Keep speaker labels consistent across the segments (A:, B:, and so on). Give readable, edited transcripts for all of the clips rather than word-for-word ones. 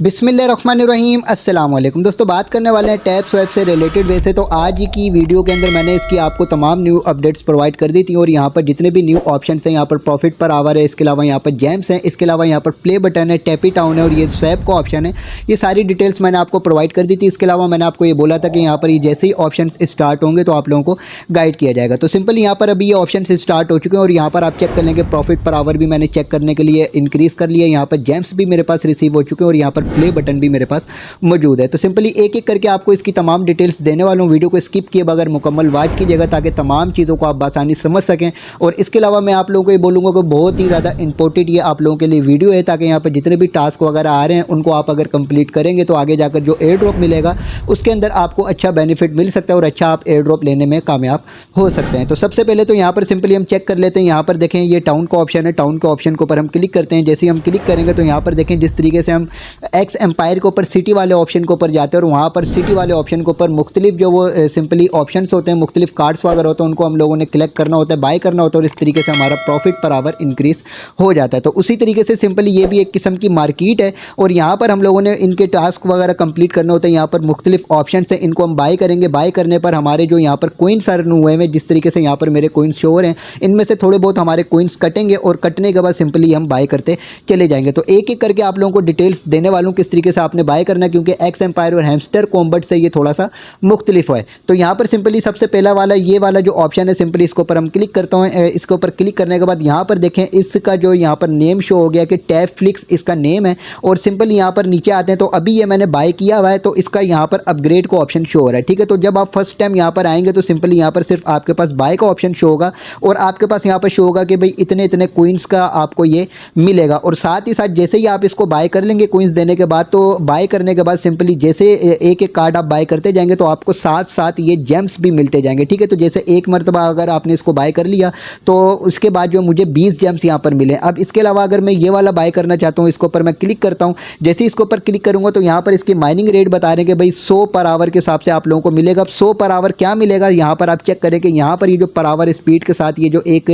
A: बिस्मिल्लाहिर्रहमानिर्रहीम अस्सलाम वालेकुम दोस्तों, बात करने वाले हैं टैप्स वेब से रिलेटेड। वैसे तो आज की वीडियो के अंदर मैंने इसकी आपको तमाम न्यू अपडेट्स प्रोवाइड कर दी थी और यहाँ पर जितने भी न्यू ऑप्शंस हैं, यहाँ पर प्रॉफिट पर आवर है, इसके अलावा यहाँ पर जेम्स हैं, इसके अलावा यहाँ पर प्ले बटन है, टैपी टाउन है और ये स्वैप का ऑप्शन है। ये सारी डिटेल्स मैंने आपको प्रोवाइड कर दी थी। इसके अलावा मैंने आपको ये बोला था कि यहाँ पर ये जैसे ही ऑप्शन स्टार्ट होंगे तो आप लोगों को गाइड किया जाएगा। तो सिंपल यहाँ पर अभी ये ऑप्शन स्टार्ट हो चुके हैं और यहाँ पर आप चेक कर लेंगे प्रॉफिट पर आवर भी मैंने चेक करने के लिए इंक्रीज़ कर लिया। यहाँ पर जेम्स भी मेरे पास रिसीव हो चुके हैं और यहाँ पर प्ले बटन भी पास मौजूद है। तो सिंपली एक एक करके आपको इसकी तमाम डिटेल्स देने वाला हूं। वीडियो को स्किप किए बगैर मुकम्मल वॉच कीजिएगा ताकि तमाम चीज़ों को आप आसानी समझ सकें। और इसके अलावा मैं आप लोगों को ये बोलूँगा कि बहुत ही ज़्यादा इंपॉर्टेंट ये आप लोगों के लिए वीडियो है, ताकि यहाँ पर जितने भी टास्क वगैरह आ रहे हैं उनको आप अगर कंप्लीट करेंगे तो आगे जाकर जो एयर ड्रॉप मिलेगा उसके अंदर आपको अच्छा बेनिफिट मिल सकता है और अच्छा आप एयर ड्रॉप लेने में कामयाब हो सकते हैं। तो सबसे पहले तो यहाँ पर सिंपली हम चेक कर लेते हैं। यहाँ पर देखें ये टाउन का ऑप्शन है, टाउन के ऑप्शन के ऊपर हम क्लिक करते हैं। जैसे ही हम क्लिक करेंगे तो यहाँ पर देखें जिस तरीके से हम एक्स एम्पायर के ऊपर सिटी वाले ऑप्शन के ऊपर जाते हैं और वहाँ पर सिटी वाले ऑप्शन के ऊपर मुख्तलिफ जो वो सिंपली ऑप्शंस होते हैं, मुख्तलिफ कार्ड्स वगैरह होते हैं, उनको हम लोगों ने कलेक्ट करना होता है, बाय करना होता है और इस तरीके से हमारा प्रॉफिट पर आवर इंक्रीज हो जाता है। तो उसी तरीके से सिंपली ये भी एक किस्म की मार्केट है और यहाँ पर हम लोगों ने इनके टास्क वगैरह कंप्लीट करने होते हैं। यहाँ पर मुख्तलिफ ऑप्शन हैं, इनको हम बाय करेंगे। बाय करने पर हमारे जो यहाँ पर कोइंस अर्न हुए हैं, जिस तरीके से यहाँ पर मेरे कोइंस शो हो रहे हैं, इनमें से थोड़े बहुत हमारे कोइंस कटेंगे और कटने के बाद सिंपली हम बाय करते चले जाएंगे। तो एक एक करके आप लोगों को डिटेल्स देने वालों किस तरीके से आपने बाय करना है, क्योंकि एक्स एम्पायर और हैमस्टर कॉम्बैट से ये थोड़ा सा मुख्तलिफ है। तो यहाँ पर सिंपली सबसे पहला वाला ये वाला जो ऑप्शन है, सिंपली इसके ऊपर हम क्लिक करते हैं। इसके ऊपर क्लिक करने के बाद यहाँ पर देखें इसका जो यहाँ पर नेम शो हो गया कि टैप फ्लिक्स इसका नेम है और सिंपल यहाँ पर नीचे आते हैं तो अभी ये मैंने बाय किया हुआ है तो इसका यहाँ पर अपग्रेड का ऑप्शन शो हो रहा है। ठीक है, तो जब आप फर्स्ट टाइम यहाँ पर आएंगे तो सिंपली यहाँ पर सिर्फ आपके पास बाय का ऑप्शन शो होगा और आपके पास यहाँ पर शो होगा कि भाई इतने इतने कोइंस का आपको ये मिलेगा। और साथ ही साथ जैसे ही आप इसको बाय कर लेंगे कोइंस देने के बाद, तो बाय करने के बाद सिंपली जैसे एक एक कार्ड आप बाय करते जाएंगे तो आपको साथ साथ ये जेम्स भी मिलते जाएंगे। ठीक है, तो जैसे एक मरतबा अगर आपने इसको बाय कर लिया तो उसके बाद जो मुझे 20 जेम्स यहाँ पर मिले। अब इसके अलावा अगर मैं ये वाला बाय करना चाहता हूँ, इसके ऊपर मैं क्लिक करता हूँ। जैसे इसके ऊपर क्लिक करूँगा तो यहाँ पर इसकी माइनिंग रेट बता रहे हैं कि भाई 100 पर आवर के हिसाब से आप लोगों को मिलेगा। अब 100 पर आवर क्या मिलेगा, यहाँ पर आप चेक करें कि यहाँ पर ये जो पर आवर स्पीड के साथ ये जो एक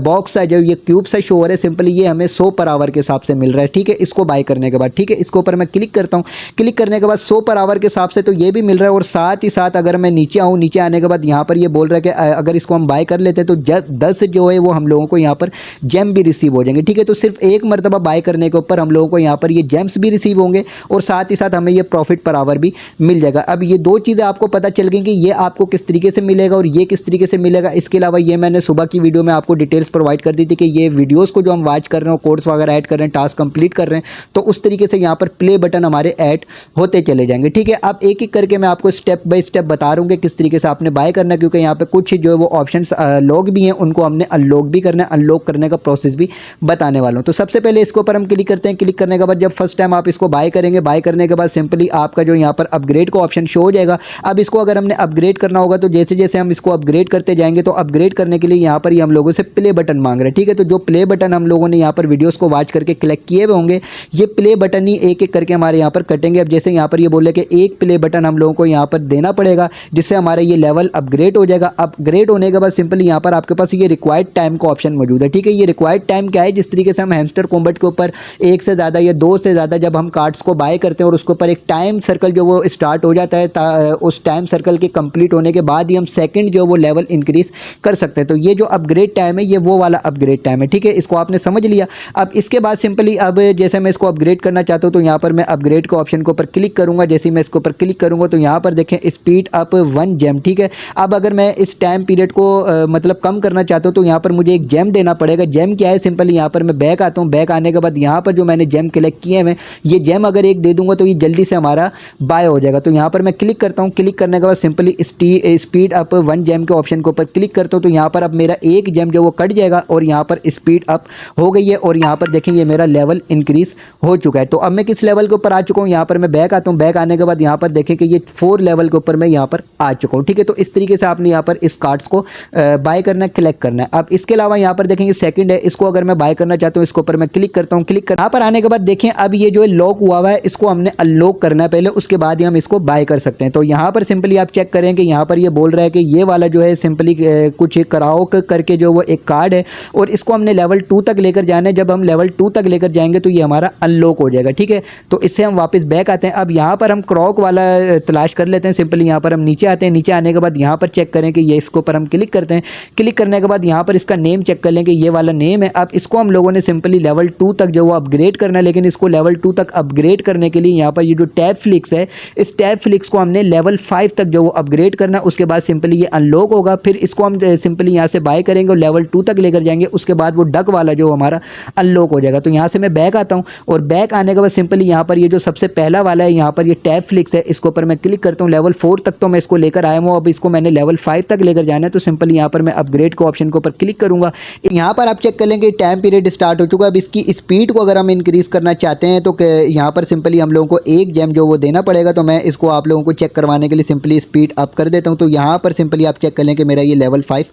A: बॉक्स है, जो ये क्यूब से शो हो रहा है, सिंपली ये हमें 100 पर आवर के हिसाब से मिल रहा है। ठीक है, इसको बाय करने के बाद, ठीक है, इसके ऊपर मैं क्लिक करता हूँ। क्लिक करने के बाद 100 पर आवर के हिसाब से तो ये भी मिल रहा है और साथ ही साथ अगर मैं नीचे आऊँ, नीचे आने के बाद यहाँ पर ये बोल रहा है कि अगर इसको हम बाय कर लेते हैं तो 10 जो है वो हम लोगों को यहाँ पर जेम भी रिसीव हो जाएंगे। ठीक है, तो सिर्फ एक मरतबा बाय करने के ऊपर हम लोगों को यहाँ पर ये जेम्स भी रिसीव होंगे और साथ ही साथ हमें ये प्रॉफिट पर आवर भी मिल जाएगा। अब ये दो चीज़ें आपको पता चल गई कि ये आपको किस तरीके से मिलेगा और ये किस तरीके से मिलेगा। इसके अलावा ये मैंने सुबह की वीडियो में आपको डिटेल्स प्रोवाइड कर दी थी कि ये वीडियोज़ को जो हम वॉच कर रहे हैं, कोड्स वगैरह ऐड कर रहे हैं, टास्क कंप्लीट कर रहे हैं, तो उस तरीके से यहाँ पर प्ले बटन हमारे ऐड होते चले जाएंगे। ठीक है, अब एक एक करके मैं आपको स्टेप बाय स्टेप बता रहा हूँ कि किस तरीके से आपने बाय करना है, क्योंकि यहाँ पे कुछ जो है वो ऑप्शंस लॉक भी हैं, उनको हमने अनलॉक भी करना है, अनलॉक करने का प्रोसेस भी बताने वाला हूँ। तो सबसे पहले इसके ऊपर हम क्लिक करते हैं। क्लिक करने के बाद जब फर्स्ट टाइम आप इसको बाय करेंगे, बाय करने के बाद सिंपली आपका जो यहाँ पर अपग्रेड का ऑप्शन शो हो जाएगा। अब इसको अगर हमने अपग्रेड करना होगा तो जैसे जैसे हम इसको अपग्रेड करते जाएंगे तो अपग्रेड करने के लिए यहाँ पर हम लोगों से प्ले बटन मांग रहे हैं। ठीक है, तो जो प्ले बटन हम लोगों ने यहाँ पर वीडियोज़ को वॉच करके कलेक्ट किए हुए होंगे, ये प्ले बटन ही एक एक करके हमारे यहाँ पर कटेंगे। अब जैसे यहाँ पर ये बोले कि एक प्ले बटन हम लोगों को यहाँ पर देना पड़ेगा जिससे हमारा ये लेवल अपग्रेड हो जाएगा। अपग्रेड होने के बाद सिंपली यहाँ पर आपके पास ये रिक्वायर्ड टाइम का ऑप्शन मौजूद है। ठीक है, ये रिक्वायर्ड टाइम क्या है, जिस तरीके से हम हैमस्टर कॉम्बैट के ऊपर एक से ज़्यादा या दो से ज़्यादा जब हम कार्ड्स को बाय करते हैं और उसके ऊपर एक टाइम सर्कल जो वो स्टार्ट हो जाता है, उस टाइम सर्कल के कंप्लीट होने के बाद ही हम सेकंड जो वो लेवल इंक्रीज कर सकते हैं। तो ये जो अपग्रेड टाइम है ये वो वाला अपग्रेड टाइम है। ठीक है, इसको आपने समझ लिया। अब इसके बाद सिंपली अब जैसे मैं इसको अपग्रेड करना चाहता हूँ तो यहाँ पर मैं अपग्रेड के ऑप्शन के ऊपर क्लिक करूँगा। जैसे मैं इसके ऊपर क्लिक करूँगा तो यहाँ पर देखें स्पीड अप 1 जेम। ठीक है, अब अगर मैं इस टाइम पीरियड को मतलब कम करना चाहता हूँ तो यहाँ पर मुझे एक जेम देना पड़ेगा। जेम क्या है, सिंपली यहाँ पर मैं बैक आता हूँ। बैक आने के बाद यहाँ पर जो मैंने जेम कलेक्ट किए हैं, ये जेम अगर एक दे दूंगा तो ये जल्दी से हमारा बाय हो जाएगा। तो यहाँ पर मैं क्लिक करता हूँ। क्लिक करने के बाद सिंपली स्पीड अप 1 जेम के ऑप्शन के ऊपर क्लिक करता हूँ तो यहाँ पर अब मेरा एक जेम जो वो कट जाएगा और यहाँ पर स्पीड अप हो गई है और यहाँ पर देखें ये मेरा लेवल इंक्रीज हो चुका है। तो अब मैं किस लेवल के ऊपर आ चुका हूँ, यहाँ पर मैं बैक आता हूँ। बैक आने के बाद यहाँ पर देखें कि ये 4 लेवल के ऊपर मैं यहाँ पर आ चुका हूँ। ठीक है, तो इस तरीके से आपने यहाँ पर इस कार्ड्स को बाय करना है, कलेक्ट करना है। अब इसके अलावा यहाँ पर देखेंगे सेकंड है, इसको अगर मैं बाय करना चाहता हूँ, इसके ऊपर मैं क्लिक करता हूँ। क्लिक कर यहाँ पर आने के बाद देखें अब ये जो लॉक हुआ है इसको हमने अनलॉक करना है पहले, उसके बाद ही हम इसको बाय कर सकते हैं। तो यहाँ पर सिंपली आप चेक करें कि यहाँ पर ये बोल रहा है कि ये वाला जो है सिंपली कुछ कराओ करके जो वो एक कार्ड है और इसको हमने लेवल 2 तक लेकर जाना है। जब हम लेवल 2 तक लेकर जाएंगे तो ये हमारा अनलॉक हो जाएगा। ठीक है, है। तो इससे हम वापस बैक आते हैं। अब यहाँ पर हम क्रॉक वाला तलाश कर लेते हैं। सिंपली यहाँ पर हम नीचे आते हैं। नीचे आने के बाद यहाँ पर चेक करें कि ये इसको पर हम क्लिक करते हैं। क्लिक करने के बाद यहाँ पर इसका नेम चेक कर लें कि ये वाला नेम है। अब इसको हम लोगों ने सिंपली लेवल 2 तक जो वो अपग्रेड करना है, लेकिन इसको लेवल 2 तक अपग्रेड करने के लिए यहाँ पर ये जो टैब फ्लिक्स है, इस टैब फ्लिक्स को हमने लेवल 5 तक जो वो अपग्रेड करना है। उसके बाद सिंपली ये अनलॉक होगा। फिर इसको हम सिंपली यहाँ से बाय करेंगे और लेवल 2 तक लेकर जाएंगे। उसके बाद वो डक वाला जो हमारा अनलॉक हो जाएगा। तो यहाँ से मैं बैक आता हूँ और बैक आने के बाद सिंपली यहाँ पर ये जो सबसे पहला वाला है, यहाँ पर ये टैब फ्लिक्स है, इसके ऊपर मैं क्लिक करता हूँ। लेवल 4 तक तो मैं इसको लेकर आया हूँ। अब इसको मैंने लेवल 5 तक लेकर जाना है। तो सिंपली यहाँ पर मैं अपग्रेड के ऑप्शन के ऊपर क्लिक करूँगा। यहाँ पर आप चेक कर लेंगे टाइम पीरियड स्टार्ट हो चुका है। अब इसकी स्पीड को अगर हम इंक्रीज़ करना चाहते हैं तो यहाँ पर सिंपली हम लोगों को एक जेम जो वो देना पड़ेगा। तो मैं इसको आप लोगों को चेक करवाने के लिए सिंपली स्पीड अप कर देता हूँ। तो यहाँ पर सिंपली आप चेक कर लें कि मेरा ये लेवल 5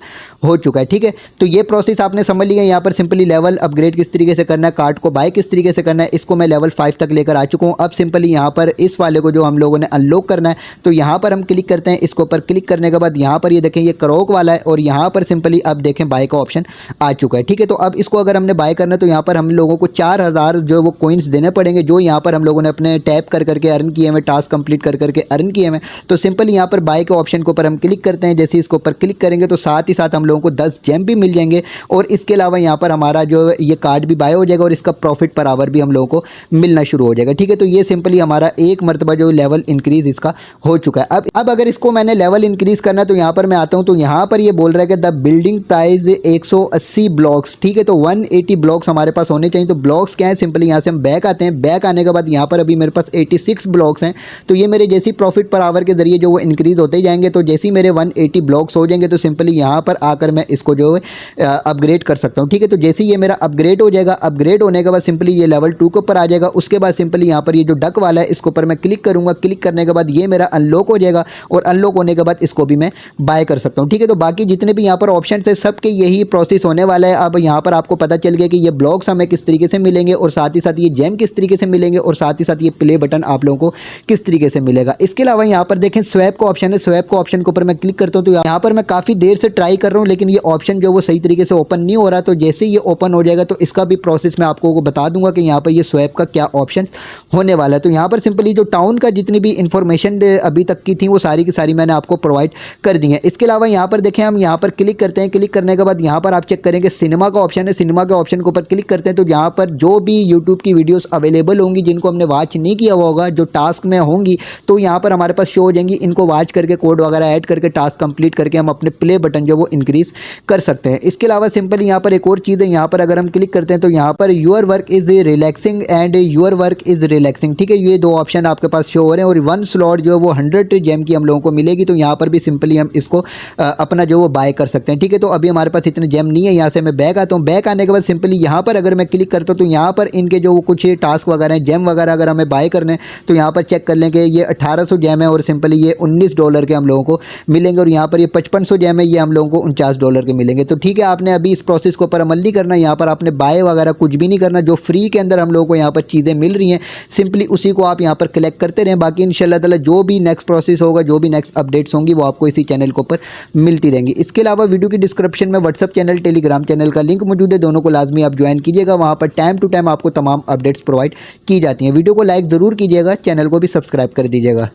A: हो चुका है। ठीक है, तो ये प्रोसेस आपने समझ लिया। यहाँ पर सिंपली लेवल अपग्रेड किस तरीके से करना है, कार्ड को बाय किस तरीके से करना है, इसको मैं लेवल 5 तक लेकर आ चुका हूँ। अब सिंपली यहाँ पर इस वाले को जो हम लोगों ने अनलॉक करना है, तो यहाँ पर हम क्लिक करते हैं। इसके ऊपर क्लिक करने के बाद यहाँ पर ये देखें ये क्रॉक वाला है और यहाँ पर सिंपली अब देखें बाय का ऑप्शन आ चुका है। ठीक है, तो अब इसको अगर हमने बाय करना है तो यहाँ पर हम लोगों को 4000 जो वो कॉइन्स देने पड़ेंगे, जो यहाँ पर हम लोगों ने अपने टैप कर करके अर्न किए हैं, टास्क कंप्लीट कर करके अर्न किए हैं। तो सिंपली यहाँ पर बाय के ऑप्शन के ऊपर हम क्लिक करते हैं। जैसे इसके ऊपर क्लिक करेंगे तो साथ ही साथ हम लोगों को 10 जेम भी मिल जाएंगे और इसके अलावा यहाँ पर हमारा जो ये कार्ड भी बाय हो जाएगा और इसका प्रॉफिट पर आवर भी हम लोगों को मिलना शुरू हो जाएगा। ठीक है, तो ये सिंपली हमारा एक मरतबा जो लेवल इंक्रीज इसका हो चुका है। अब अगर इसको मैंने लेवल इंक्रीज करना है तो यहाँ पर मैं आता हूँ। तो यहाँ पर ये बोल रहा है कि द बिल्डिंग प्राइस 180 ब्लॉक्स। ठीक है, तो 180 ब्लॉक्स हमारे पास होने चाहिए। तो ब्लॉक्स क्या है, सिंपली यहाँ से हम बैक आते हैं। बैक आने के बाद यहाँ पर अभी मेरे पास 86 ब्लॉक्स हैं। तो ये मेरे जैसी प्रॉफिट पर आवर के जरिए जो वो इंक्रीज होते जाएंगे, तो जैसे ही मेरे 180 ब्लॉक्स हो जाएंगे तो सिंपली यहाँ पर आकर मैं इसको जो है अपग्रेड कर सकता हूँ। ठीक है, तो जैसे ही ये मेरा अपग्रेड हो जाएगा, अपग्रेड होने के बाद सिंपली ये लेवल 2 के ऊपर आ जाएगा। उसके बाद सिंपली यहाँ पर ये जो डक वाला है इसके ऊपर मैं क्लिक करूँगा। क्लिक करने के बाद ये मेरा अनलॉक हो जाएगा और अनलॉक होने के बाद इसको भी मैं बाय कर सकता हूँ। ठीक है, तो बाकी जितने भी यहाँ पर ऑप्शन है सबके यही प्रोसेस होने वाला है। अब यहाँ पर आपको पता चल गया कि ये ब्लॉक्स हमें किस तरीके से मिलेंगे और साथ ही साथ ये जेम किस तरीके से मिलेंगे और साथ ही साथ ये प्ले बटन आप लोगों को किस तरीके से मिलेगा। इसके अलावा यहाँ पर देखें स्वैप का ऑप्शन है। स्वैप का ऑप्शन के ऊपर मैं क्लिक करता हूँ। तो यहाँ पर मैं काफ़ी देर से ट्राई कर रहा हूँ लेकिन ये ऑप्शन जो वो सही तरीके से ओपन नहीं हो रहा। तो जैसे ये ओपन हो जाएगा तो इसका भी प्रोसेस मैं आपको बता दूंगा कि यहाँ पर ये स्वैप का क्या ऑप्शन होने वाला है। तो यहाँ पर सिंपली जो टाउन का जितनी भी इंफॉर्मेशन अभी तक की थी वो सारी की सारी मैंने आपको प्रोवाइड कर दी है। इसके अलावा यहाँ पर देखें हम यहाँ पर क्लिक करते हैं। क्लिक करने के बाद यहाँ पर आप चेक करेंगे सिनेमा का ऑप्शन है। सिनेमा के ऑप्शन के ऊपर क्लिक करते हैं तो यहाँ पर जो भी यूट्यूब की वीडियोस अवेलेबल होंगी जिनको हमने वॉच नहीं किया हुआ होगा, जो टास्क में होंगी, तो यहाँ पर हमारे पास शो हो जाएंगी। इनको वॉच करके कोड वगैरह ऐड करके टास्क कंप्लीट करके हम अपने प्ले बटन जो वो इंक्रीज कर सकते हैं। इसके अलावा सिंपली यहाँ पर एक और चीज़ है। यहाँ पर अगर हम क्लिक करते हैं तो यहाँ per your work is relaxing and your work is relaxing. ठीक है, ये दो ऑप्शन आपके पास शो हो रहे हैं और 1 स्लॉट जो है वो 100 जेम की हम लोगों को मिलेगी। तो यहाँ पर भी सिंपली हम इसको अपना जो वो बाय कर सकते हैं। ठीक है, तो अभी हमारे पास इतने जेम नहीं है। यहाँ से मैं बैक आता हूँ। बैक आने के बाद सिंपली यहाँ पर अगर मैं क्लिक करता हूँ तो यहाँ पर इनके जो कुछ टास्क वगैरह हैं, जेम वगैरह अगर हमें बाय करने तो यहाँ पर चेक कर लें कि ये 1800 जेम है और सिंपली ये $19 के हम लोगों को मिलेंगे और यहाँ पर ये 5500 जेम है, ये हम लोगों को $49 के मिलेंगे। तो ठीक है, आपने अभी इस प्रोसेस के ऊपर अमल नहीं करना। यहाँ पर आपने बाय वगैरह कुछ भी नहीं करना। जो फ्री के अंदर हम लोगों को यहाँ पर चीज़ें मिल रही हैं सिंपली उसी को आप यहाँ पर कलेक्ट करते रहें। बाकी इंशाल्लाह ताला जो भी नेक्स्ट प्रोसेस होगा, जो भी नेक्स्ट अपडेट्स होंगी वो आपको इसी चैनल के ऊपर मिलती रहेंगी। इसके अलावा वीडियो की डिस्क्रिप्शन में व्हाट्सअप चैनल, टेलीग्राम चैनल का लिंक मौजूद है। दोनों को लाजमी आप ज्वाइन कीजिएगा। वहाँ पर टाइम टू टाइम आपको तमाम अपडेट्स प्रोवाइड की जाती हैं। वीडियो को लाइक ज़रूर कीजिएगा, चैनल को भी सब्सक्राइब कर दीजिएगा।